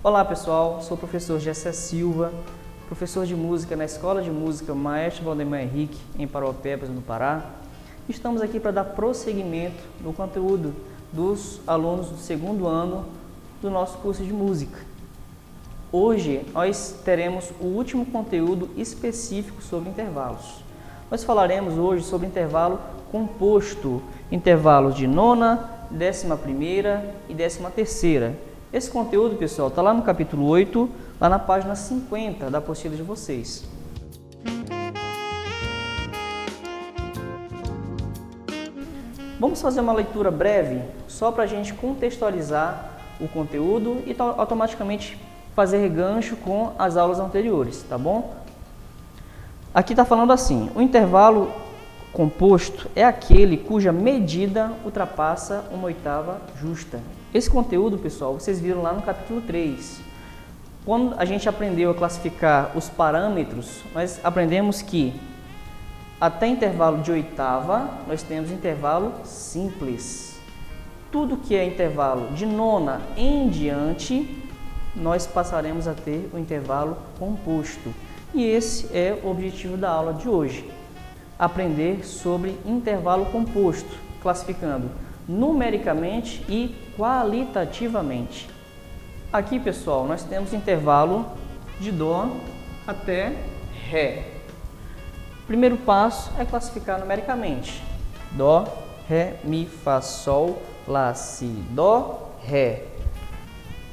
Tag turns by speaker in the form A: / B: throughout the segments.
A: Olá pessoal, sou o professor Gessé Silva, professor de música na Escola de Música Maestro Valdemar Henrique, em Parauapebas, no Pará. Estamos aqui para dar prosseguimento no conteúdo dos alunos do segundo ano do nosso curso de música. Hoje nós teremos o último conteúdo específico sobre intervalos. Nós falaremos hoje sobre intervalo composto, intervalos de nona, 11ª e 13ª. Esse conteúdo, pessoal, está lá no capítulo 8, lá na página 50 da apostila de vocês. Vamos fazer uma leitura breve, só para a gente contextualizar o conteúdo e automaticamente fazer gancho com as aulas anteriores, tá bom? Aqui está falando assim: o intervalo composto é aquele cuja medida ultrapassa uma oitava justa. Esse conteúdo, pessoal, vocês viram lá no capítulo 3. Quando a gente aprendeu a classificar os parâmetros, nós aprendemos que até intervalo de oitava, nós temos intervalo simples. Tudo que é intervalo de nona em diante, nós passaremos a ter o intervalo composto. E esse é o objetivo da aula de hoje. Aprender sobre intervalo composto, classificando numericamente e qualitativamente. Aqui, pessoal, nós temos intervalo de Dó até Ré. O primeiro passo é classificar numericamente. Dó, Ré, Mi, Fá, Sol, Lá, Si, Dó, Ré.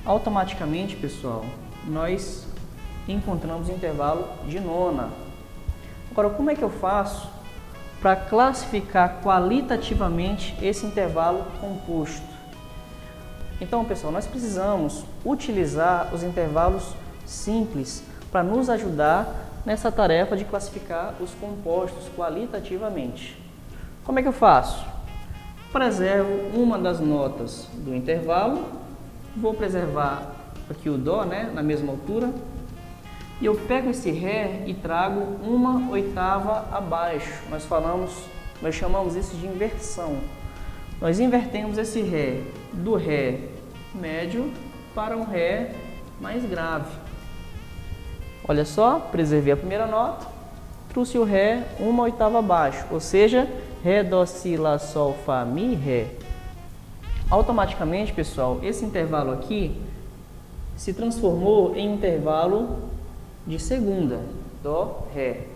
A: Automaticamente, pessoal, nós encontramos o intervalo de nona. Agora, como é que eu faço para classificar qualitativamente esse intervalo composto? Então, pessoal, nós precisamos utilizar os intervalos simples para nos ajudar nessa tarefa de classificar os compostos qualitativamente. Como é que eu faço? Preservo uma das notas do intervalo, vou preservar aqui o Dó, na mesma altura, e eu pego esse Ré e trago uma oitava abaixo. Nós chamamos isso de inversão. Nós invertemos esse Ré do Ré médio para um Ré mais grave. Olha só, preservei a primeira nota, trouxe o Ré uma oitava abaixo, ou seja, Ré, Dó, Si, Lá, Sol, Fá, Mi, Ré. Automaticamente, pessoal, esse intervalo aqui se transformou em intervalo de segunda, Dó, Ré.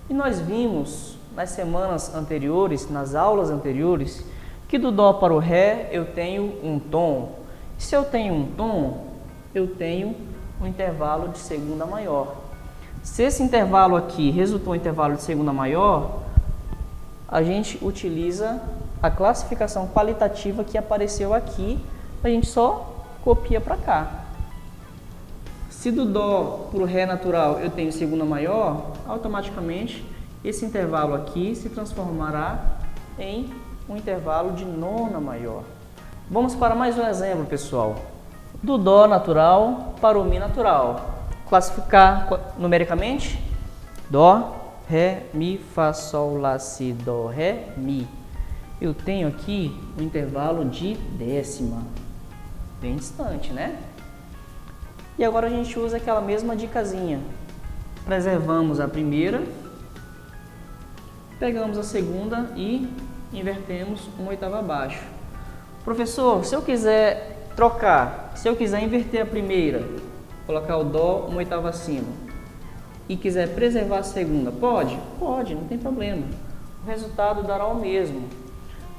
A: E nós vimos nas semanas anteriores, nas aulas anteriores, que do Dó para o Ré eu tenho um tom. Se eu tenho um tom, eu tenho um intervalo de segunda maior. Se esse intervalo aqui resultou em intervalo de segunda maior, a gente utiliza a classificação qualitativa que apareceu aqui, a gente só copia para cá. Se do Dó para o Ré natural eu tenho segunda maior, automaticamente esse intervalo aqui se transformará em um intervalo de nona maior. Vamos para mais um exemplo, pessoal. Do Dó natural para o Mi natural. Classificar numericamente: Dó, Ré, Mi, Fá, Sol, Lá, Si, Dó, Ré, Mi. Eu tenho aqui um intervalo de décima, bem distante, né? E agora a gente usa aquela mesma dicasinha. Preservamos a primeira, pegamos a segunda e invertemos uma oitava abaixo. Professor, se eu quiser trocar, se eu quiser inverter a primeira, colocar o Dó uma oitava acima e quiser preservar a segunda, pode? Pode, não tem problema. O resultado dará o mesmo.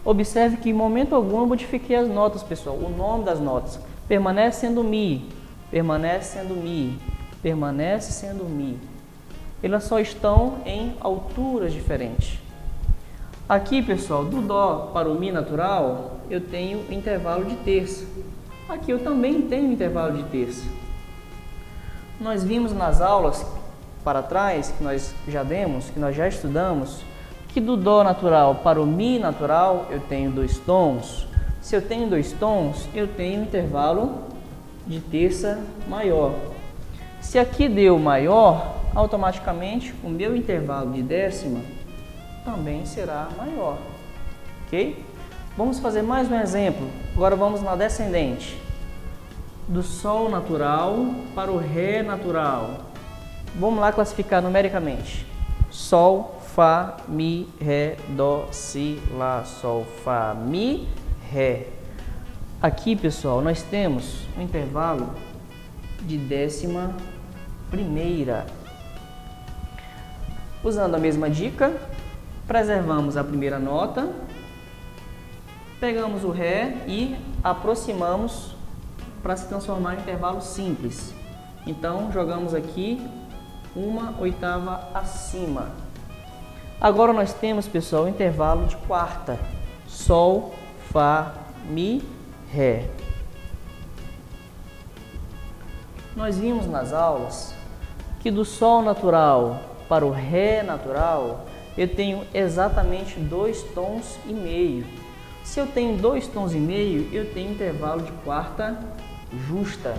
A: Observe que em momento algum eu modifiquei as notas, pessoal. O nome das notas permanece sendo Mi, permanece sendo Mi, permanece sendo Mi. Elas só estão em alturas diferentes. Aqui, pessoal, do Dó para o Mi natural, eu tenho intervalo de terça. Aqui eu também tenho intervalo de terça. Nós vimos nas aulas para trás, que nós já demos, que nós já estudamos, que do Dó natural para o Mi natural eu tenho 2 tons. Se eu tenho 2 tons, eu tenho intervalo de terça maior. Se aqui deu maior, automaticamente o meu intervalo de décima também será maior, ok? Vamos fazer mais um exemplo. Agora vamos na descendente. Do Sol natural para o Ré natural. Vamos lá classificar numericamente. Sol, Fá, Mi, Ré, Dó, Si, Lá, Sol, Fá, Mi, Ré. Aqui, pessoal, nós temos um intervalo de décima primeira. Usando a mesma dica, preservamos a primeira nota, pegamos o Ré e aproximamos para se transformar em intervalo simples. Então, jogamos aqui uma oitava acima. Agora nós temos, pessoal, o intervalo de quarta. Sol, Fá, Mi, Ré. Nós vimos nas aulas que do Sol natural para o Ré natural, eu tenho exatamente 2 tons e meio. Se eu tenho 2 tons e meio, eu tenho intervalo de quarta justa.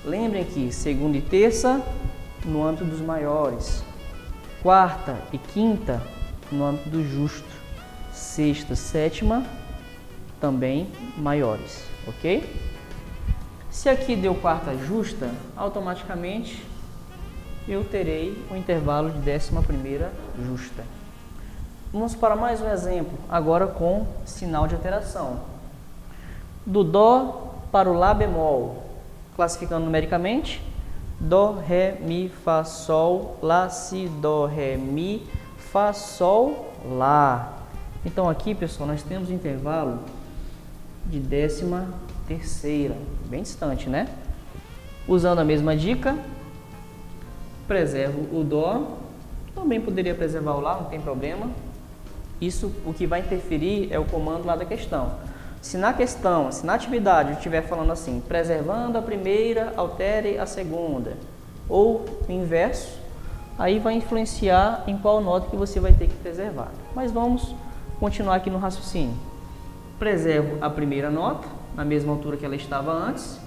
A: Lembrem que segunda e terça no âmbito dos maiores, quarta e quinta no âmbito do justo, sexta, sétima também maiores, ok? Se aqui deu quarta justa, automaticamente eu terei um intervalo de décima primeira justa. Vamos para mais um exemplo, agora com sinal de alteração. Do Dó para o Lá bemol, classificando numericamente, Dó, Ré, Mi, Fá, Sol, Lá, Si, Dó, Ré, Mi, Fá, Sol, Lá. Então aqui, pessoal, nós temos um intervalo de décima terceira, bem distante, né? Usando a mesma dica, preservo o Dó, também poderia preservar o Lá, não tem problema. Isso, o que vai interferir é o comando lá da questão. Se na questão, se na atividade eu estiver falando assim, preservando a primeira, altere a segunda, ou o inverso, aí vai influenciar em qual nota que você vai ter que preservar. Mas vamos continuar aqui no raciocínio. Preservo a primeira nota, na mesma altura que ela estava antes,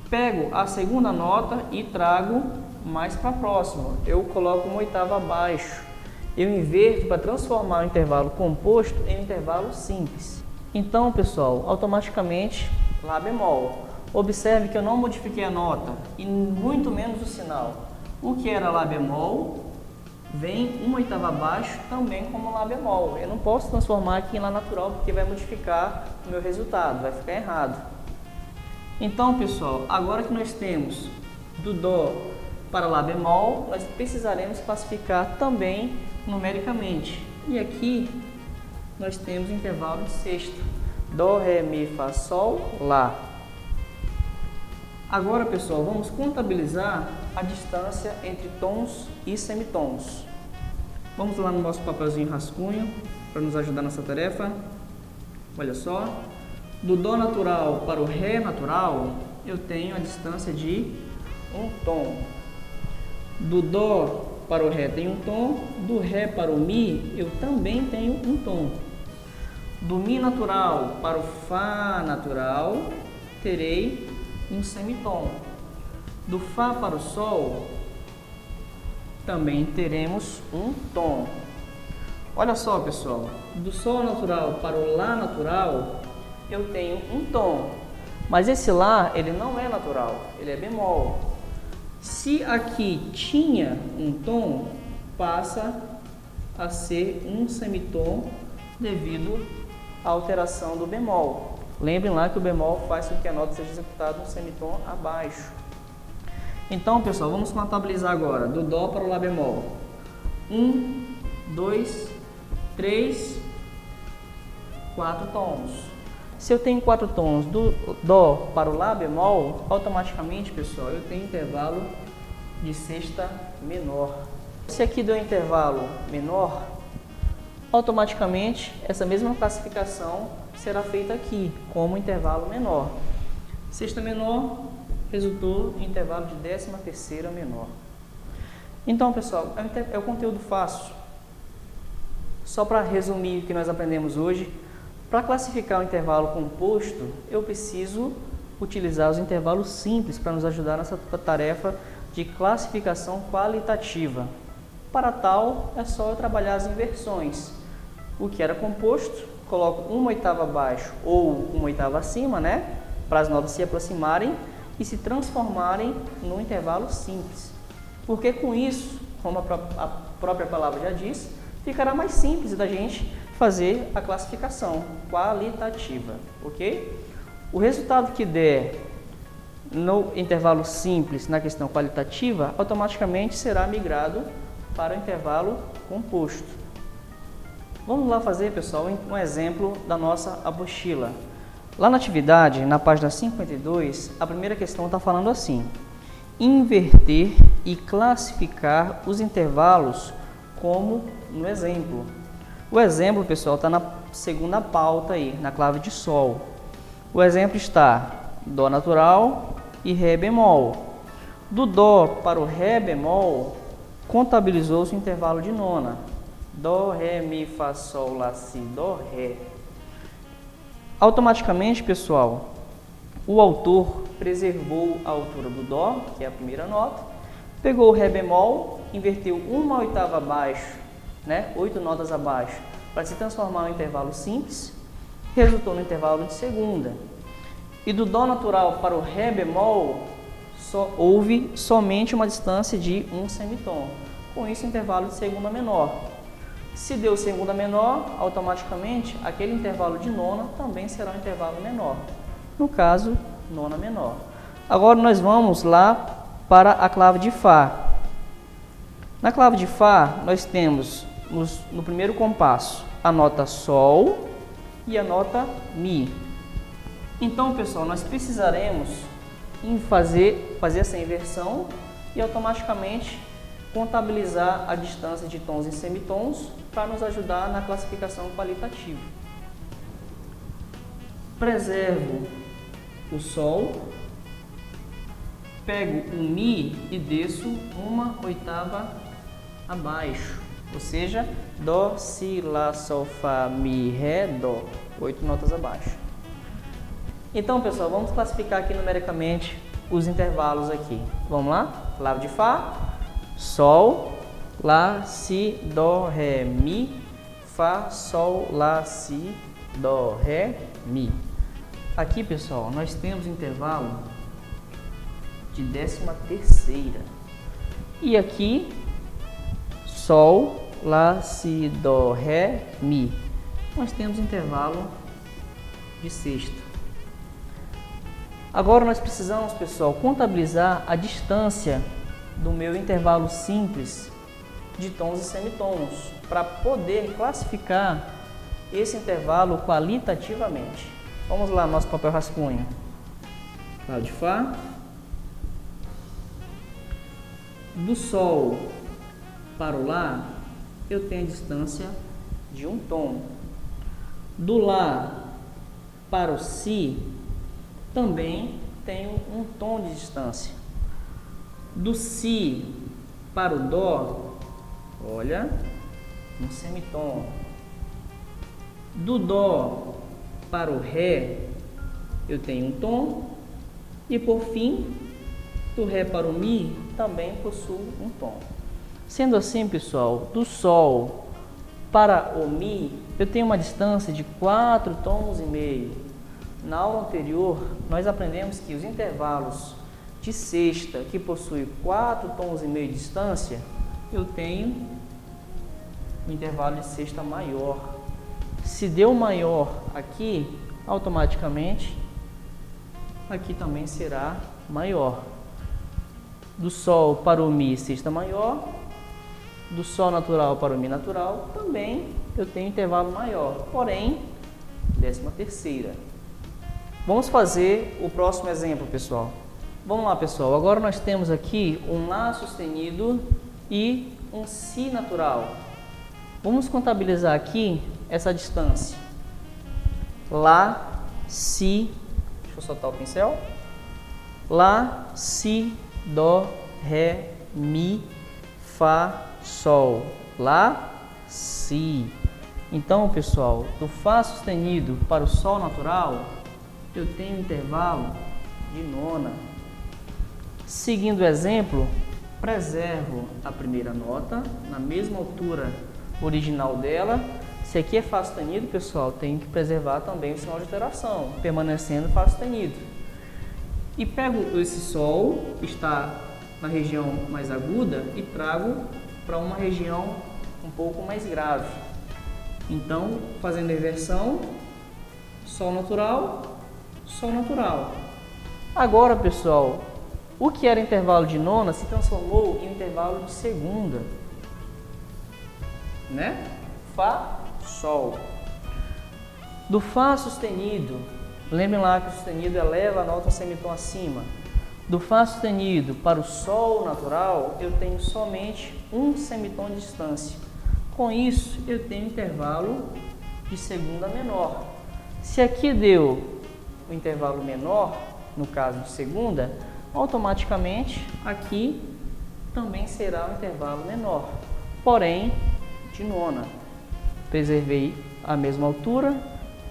A: pego a segunda nota e trago mais para próximo. Eu coloco uma oitava abaixo. Eu inverto para transformar o intervalo composto em um intervalo simples. Então, pessoal, automaticamente, Lá bemol. Observe que eu não modifiquei a nota e muito menos o sinal. O que era Lá bemol vem uma oitava abaixo também como Lá bemol. Eu não posso transformar aqui em Lá natural porque vai modificar o meu resultado, vai ficar errado. Então, pessoal, agora que nós temos do Dó para Lá bemol, nós precisaremos classificar também numericamente. E aqui nós temos o intervalo de sexta. Dó, Ré, Mi, Fá, Sol, Lá. Agora, pessoal, vamos contabilizar a distância entre tons e semitons. Vamos lá no nosso papelzinho rascunho para nos ajudar nessa tarefa. Olha só. Do Dó natural para o Ré natural, eu tenho a distância de um tom. Do Dó para o Ré tem um tom, do Ré para o Mi eu também tenho um tom. Do Mi natural para o Fá natural terei um semitom. Do Fá para o Sol também teremos um tom. Olha só, pessoal, do Sol natural para o Lá natural eu tenho um tom, mas esse Lá ele não é natural, ele é bemol. Se aqui tinha um tom, passa a ser um semitom devido à alteração do bemol. Lembrem lá que o bemol faz com que a nota seja executada um semitom abaixo. Então, pessoal, vamos contabilizar agora do Dó para o Lá bemol. 1, 2, 3, 4 tons. Se eu tenho 4 tons do Dó para o Lá bemol, automaticamente, pessoal, eu tenho intervalo de sexta menor. Se aqui deu intervalo menor, automaticamente essa mesma classificação será feita aqui como intervalo menor. Sexta menor resultou em intervalo de 13ª menor. Então, pessoal, é o conteúdo fácil. Só para resumir o que nós aprendemos hoje, para classificar o intervalo composto, eu preciso utilizar os intervalos simples para nos ajudar nessa tarefa de classificação qualitativa. Para tal, é só eu trabalhar as inversões. O que era composto, coloco 1/8 abaixo ou 1/8 acima, né? Para as notas se aproximarem e se transformarem num intervalo simples. Porque com isso, como a própria palavra já diz, ficará mais simples da gente fazer a classificação qualitativa, ok? O resultado que der no intervalo simples na questão qualitativa, automaticamente será migrado para o intervalo composto. Vamos lá fazer, pessoal, um exemplo da nossa apostila. Lá na atividade, na página 52, a primeira questão está falando assim: inverter e classificar os intervalos como no exemplo. O exemplo, pessoal, está na segunda pauta aí, na clave de Sol. O exemplo está Dó natural e Ré bemol. Do Dó para o Ré bemol, contabilizou-se o intervalo de nona. Dó, Ré, Mi, Fá, Sol, Lá, Si, Dó, Ré. Automaticamente, pessoal, o autor preservou a altura do Dó, que é a primeira nota, pegou o Ré bemol, inverteu 1/8 abaixo, né, 8 notas abaixo, para se transformar em um intervalo simples, resultou no intervalo de segunda. E do Dó natural para o Ré bemol, houve somente uma distância de um semitom. Com isso, o intervalo de segunda menor. Se deu segunda menor, automaticamente, aquele intervalo de nona também será um intervalo menor. No caso, nona menor. Agora, nós vamos lá para a clave de Fá. Na clave de Fá, nós temos no primeiro compasso a nota Sol e a nota Mi. Então, pessoal, nós precisaremos fazer essa inversão e automaticamente contabilizar a distância de tons em semitons para nos ajudar na classificação qualitativa. Preservo o Sol, pego o Mi e desço 1/8 abaixo, ou seja, Dó, Si, Lá, Sol, Fá, Mi, Ré, Dó, 8 notas abaixo. Então, pessoal, vamos classificar aqui numericamente os intervalos aqui. Vamos lá? Clave de Fá, Sol, Lá, Si, Dó, Ré, Mi, Fá, Sol, Lá, Si, Dó, Ré, Mi. Aqui, pessoal, nós temos intervalo de 13ª. E aqui, Sol, Lá, Si, Dó, Ré, Mi. Nós temos intervalo de sexta. Agora nós precisamos, pessoal, contabilizar a distância do meu intervalo simples de tons e semitons para poder classificar esse intervalo qualitativamente. Vamos lá, nosso papel rascunho. Clave de Fá. Do Sol para o Lá, eu tenho a distância de um tom. Do Lá para o Si, também tenho um tom de distância. Do Si para o Dó, olha, um semitom. Do Dó para o Ré, eu tenho um tom. E por fim, do Ré para o Mi, também possuo um tom. Sendo assim, pessoal, do Sol para o Mi, eu tenho uma distância de 4 tons e meio. Na aula anterior, nós aprendemos que os intervalos de sexta, que possuem 4 tons e meio de distância, eu tenho um intervalo de sexta maior. Se deu maior aqui, automaticamente, aqui também será maior. Do Sol para o Mi, sexta maior. Do Sol natural para o Mi natural, também eu tenho intervalo maior, porém, 13ª. Vamos fazer o próximo exemplo, pessoal. Vamos lá, pessoal. Agora nós temos aqui um Lá sustenido e um Si natural. Vamos contabilizar aqui essa distância. Lá, Si, deixa eu soltar o pincel. Lá, Si, Dó, Ré, Mi, Fá, Sol. Lá, Si. Então, pessoal, do Fá sustenido para o Sol natural, eu tenho um intervalo de nona. Seguindo o exemplo, preservo a primeira nota na mesma altura original dela. Se aqui é Fá sustenido, pessoal, tem que preservar também o sinal de alteração, permanecendo Fá sustenido. E pego esse Sol, que está na região mais aguda, e trago para uma região um pouco mais grave. Então, fazendo a inversão, Sol natural, Sol natural. Agora, pessoal, o que era intervalo de nona se transformou em intervalo de segunda, né? Fá, Sol. Do Fá sustenido, lembrem lá que o sustenido eleva a nota um semitom acima. Do Fá sustenido para o Sol natural, eu tenho somente um semitom de distância. Com isso, eu tenho intervalo de segunda menor. Se aqui deu o intervalo menor, no caso de segunda, automaticamente aqui também será um intervalo menor, porém de nona. Preservei a mesma altura,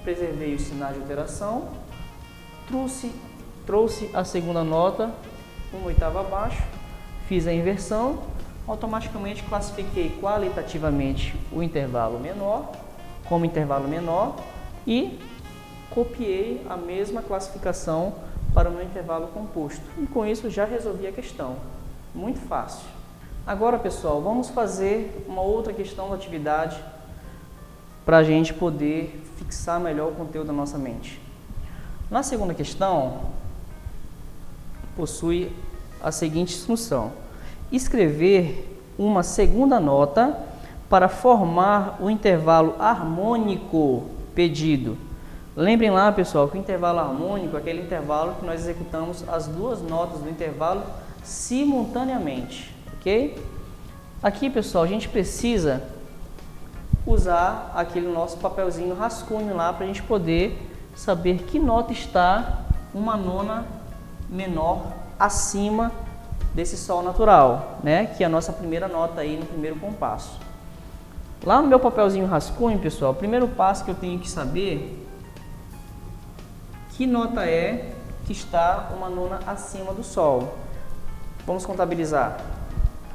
A: preservei os sinais de alteração, trouxe a segunda nota uma oitava abaixo, fiz a inversão, automaticamente classifiquei qualitativamente o intervalo menor como intervalo menor e copiei a mesma classificação para o meu intervalo composto. E com isso já resolvi a questão. Muito fácil. Agora, pessoal, vamos fazer uma outra questão da atividade para a gente poder fixar melhor o conteúdo da nossa mente. Na segunda questão, possui a seguinte instrução: escrever uma segunda nota para formar o intervalo harmônico pedido. Lembrem lá, pessoal, que o intervalo harmônico é aquele intervalo que nós executamos as duas notas do intervalo simultaneamente, ok? Aqui, pessoal, a gente precisa usar aquele nosso papelzinho rascunho lá para a gente poder saber que nota está uma nona menor acima desse Sol natural, né? Que é a nossa primeira nota aí no primeiro compasso. Lá no meu papelzinho rascunho, pessoal, o primeiro passo que eu tenho que saber que nota é que está uma nona acima do Sol. Vamos contabilizar: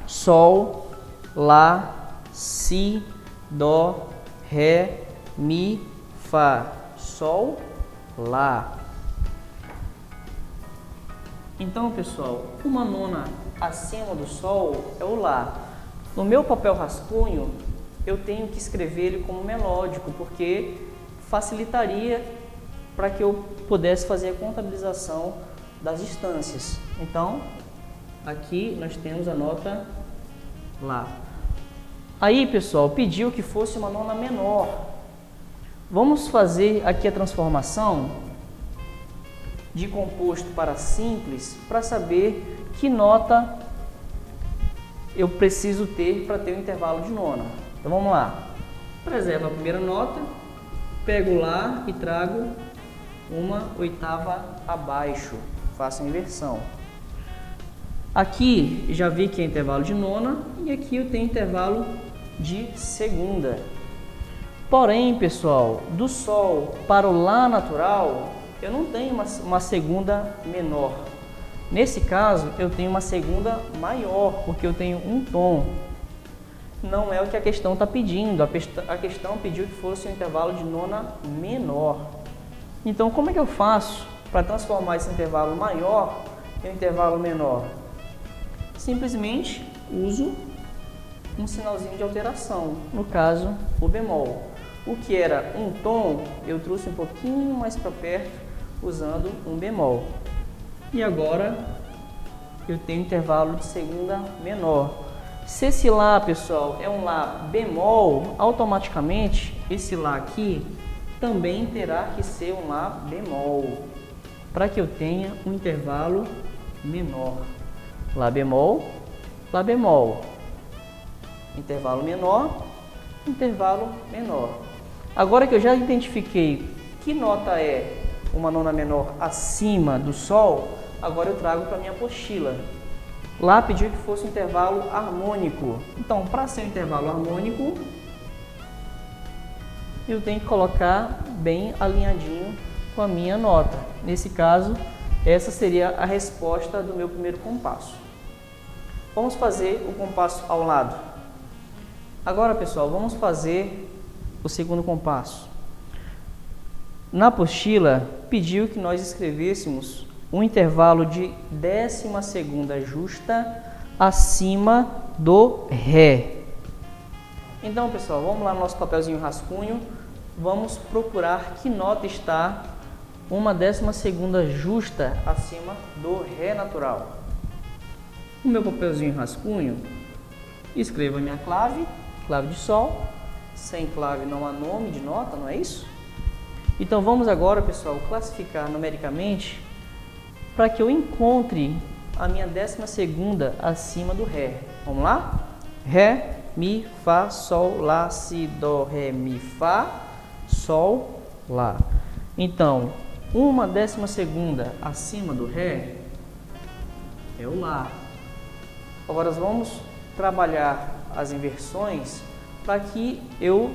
A: Sol, Lá, Si, Dó, Ré, Mi, Fá. Sol, Lá. Então, pessoal, uma nona acima do Sol é o Lá. No meu papel rascunho, eu tenho que escrever ele como melódico, porque facilitaria para que eu pudesse fazer a contabilização das distâncias. Então, aqui nós temos a nota Lá. Aí, pessoal, pediu que fosse uma nona menor. Vamos fazer aqui a transformação de composto para simples para saber que nota eu preciso ter para ter o intervalo de nona. Então vamos lá. Preservo a primeira nota, pego Lá e trago uma oitava abaixo. Faço a inversão. Aqui já vi que é intervalo de nona e aqui eu tenho intervalo de segunda. Porém, pessoal, do Sol para o Lá natural, eu não tenho uma segunda menor. Nesse caso, eu tenho uma segunda maior, porque eu tenho um tom. Não é o que a questão está pedindo. A questão pediu que fosse um intervalo de nona menor. Então, como é que eu faço para transformar esse intervalo maior em um intervalo menor? Simplesmente uso um sinalzinho de alteração, no caso, o bemol. O que era um tom, eu trouxe um pouquinho mais para perto, usando um bemol. E agora, eu tenho intervalo de segunda menor. Se esse Lá, pessoal, é um Lá bemol, automaticamente, esse Lá aqui também terá que ser um Lá bemol, para que eu tenha um intervalo menor. Lá bemol, Lá bemol. Intervalo menor, intervalo menor. Agora que eu já identifiquei que nota é uma nona menor acima do Sol, agora eu trago para a minha apostila. Lá pediu que fosse um intervalo harmônico. Então, para ser um intervalo harmônico, eu tenho que colocar bem alinhadinho com a minha nota. Nesse caso, Essa seria a resposta do meu primeiro compasso. Vamos fazer o compasso ao lado. Agora, pessoal, vamos fazer o segundo compasso. Na apostila, pediu que nós escrevêssemos um intervalo de 12ª justa acima do Ré. Então, pessoal, vamos lá no nosso papelzinho rascunho. Vamos procurar que nota está uma 12ª justa acima do Ré natural. No meu papelzinho rascunho, escrevo a minha clave, clave de Sol. Sem clave não há nome de nota, não é isso? Então vamos agora, pessoal, classificar numericamente para que eu encontre a minha 12ª acima do Ré. Vamos lá? Ré, Mi, Fá, Sol, Lá, Si, Dó, Ré, Mi, Fá, Sol, Lá. Então, uma 12ª acima do Ré é o Lá. Agora vamos trabalhar as inversões para que eu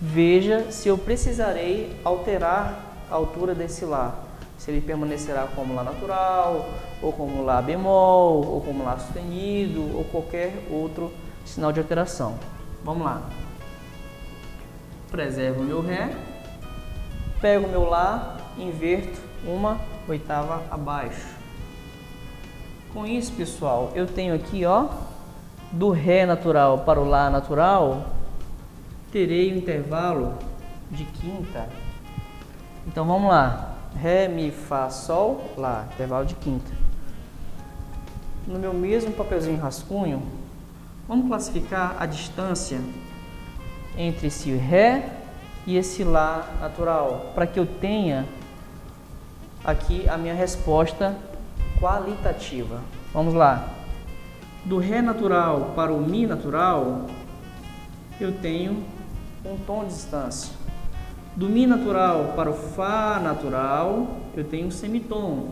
A: veja se eu precisarei alterar a altura desse Lá. Se ele permanecerá como Lá natural, ou como Lá bemol, ou como Lá sustenido, ou qualquer outro sinal de alteração. Vamos lá. Preservo o meu Ré, pego o meu Lá, inverto uma oitava abaixo. Com isso, pessoal, eu tenho aqui, ó, do Ré natural para o Lá natural, terei um intervalo de quinta. Então vamos lá. Ré, Mi, Fá, Sol, Lá, intervalo de quinta. No meu mesmo papelzinho rascunho, vamos classificar a distância entre esse Ré e esse Lá natural, para que eu tenha aqui a minha resposta qualitativa. Vamos lá. Do Ré natural para o Mi natural, eu tenho um tom de distância. Do Mi natural para o Fá natural, eu tenho um semitom.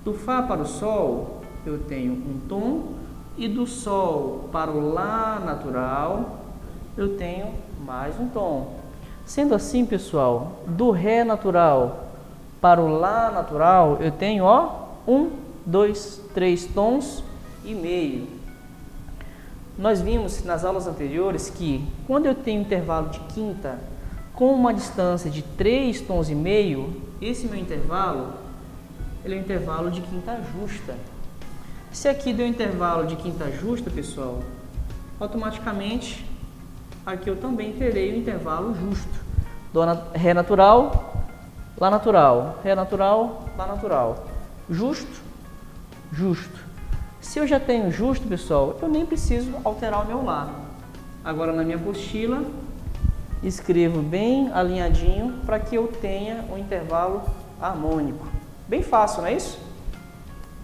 A: Do Fá para o Sol, eu tenho um tom. E do Sol para o Lá natural, eu tenho mais um tom. Sendo assim, pessoal, do Ré natural para o Lá natural, eu tenho, ó, 1, 2, 3 tons e meio. Nós vimos nas aulas anteriores que quando eu tenho intervalo de quinta com uma distância de 3 tons e meio, esse meu intervalo, ele é um intervalo de quinta justa. Se aqui deu intervalo de quinta justa, pessoal, automaticamente aqui eu também terei um intervalo justo. Do Ré natural, Lá natural, Ré natural, Lá natural. Justo, justo. Se eu já tenho justo, pessoal, eu nem preciso alterar o meu Lá. Agora na minha apostila, escrevo bem alinhadinho para que eu tenha um intervalo harmônico. Bem fácil, não é isso?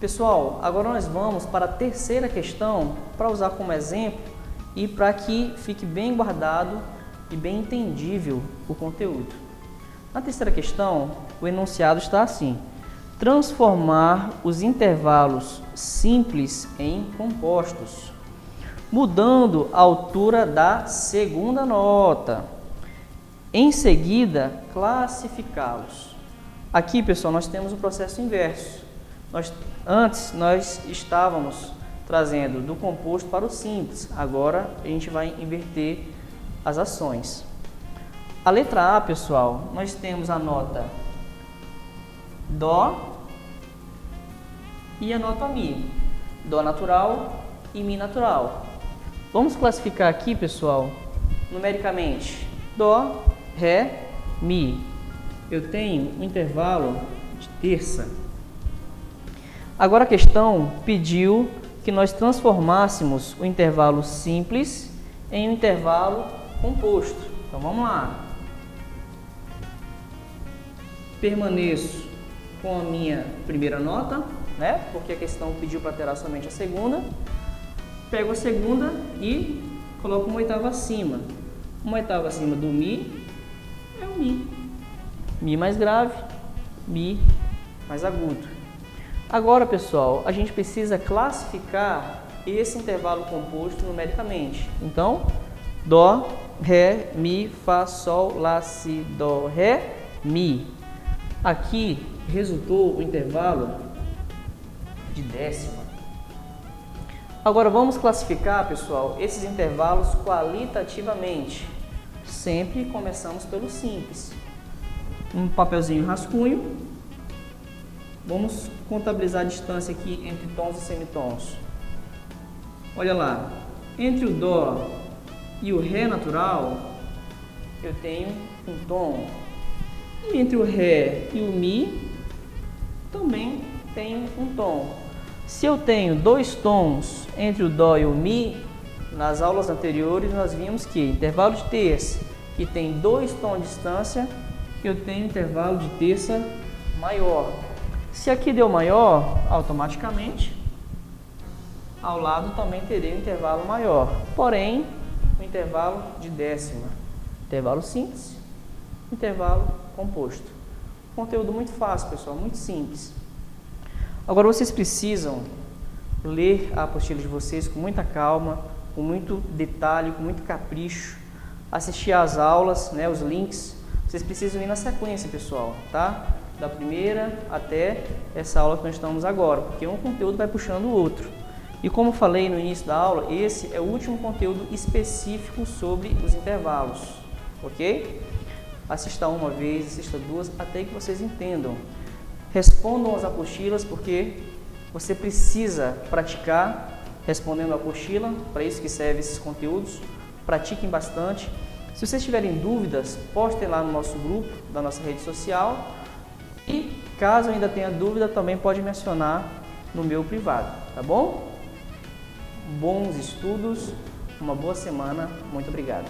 A: Pessoal, agora nós vamos para a terceira questão para usar como exemplo e para que fique bem guardado e bem entendível o conteúdo. Na terceira questão, o enunciado está assim: transformar os intervalos simples em compostos, mudando a altura da segunda nota. Em seguida, classificá-los. Aqui, pessoal, nós temos o processo inverso. Antes nós estávamos trazendo do composto para o simples, agora a gente vai inverter as ações. A letra A, pessoal, nós temos a nota Dó e a nota Mi, Dó natural e Mi natural. Vamos classificar aqui, pessoal, numericamente: Dó, Ré, Mi. Eu tenho um intervalo de terça. Agora a questão pediu que nós transformássemos o intervalo simples em um intervalo composto. Então vamos lá. Permaneço com a minha primeira nota, né? Porque a questão pediu para alterar somente a segunda. Pego a segunda e coloco uma oitava acima. Uma oitava acima do Mi é o Mi. Mi mais grave, Mi mais agudo. Agora, pessoal, a gente precisa classificar esse intervalo composto numericamente. Então, Dó, Ré, Mi, Fá, Sol, Lá, Si, Dó, Ré, Mi. Aqui resultou o intervalo de décima. Agora vamos classificar, pessoal, esses intervalos qualitativamente. Sempre começamos pelo simples. Um papelzinho rascunho. Vamos contabilizar a distância aqui entre tons e semitons. Olha lá, entre o Dó e o Ré natural, eu tenho um tom. E entre o Ré e o Mi, também tenho um tom. Se eu tenho dois tons entre o Dó e o Mi, nas aulas anteriores nós vimos que intervalo de terça, que tem 2 tons de distância, eu tenho intervalo de terça maior. Se aqui deu maior, automaticamente, ao lado também terei um intervalo maior. Porém, o intervalo de décima. Intervalo simples, intervalo composto. Conteúdo muito fácil, pessoal, muito simples. Agora vocês precisam ler a apostila de vocês com muita calma, com muito detalhe, com muito capricho, assistir às aulas, né, os links. Vocês precisam ir na sequência, pessoal, tá? Da primeira até essa aula que nós estamos agora, porque um conteúdo vai puxando o outro. E como falei no início da aula, esse é o último conteúdo específico sobre os intervalos, ok? Assista uma vez, assista duas, até que vocês entendam. Respondam as apostilas, porque você precisa praticar respondendo a apostila, para isso que servem esses conteúdos. Pratiquem bastante. Se vocês tiverem dúvidas, postem lá no nosso grupo, da nossa rede social. E caso ainda tenha dúvida, também pode mencionar no meu privado, tá bom? Bons estudos, uma boa semana, muito obrigado.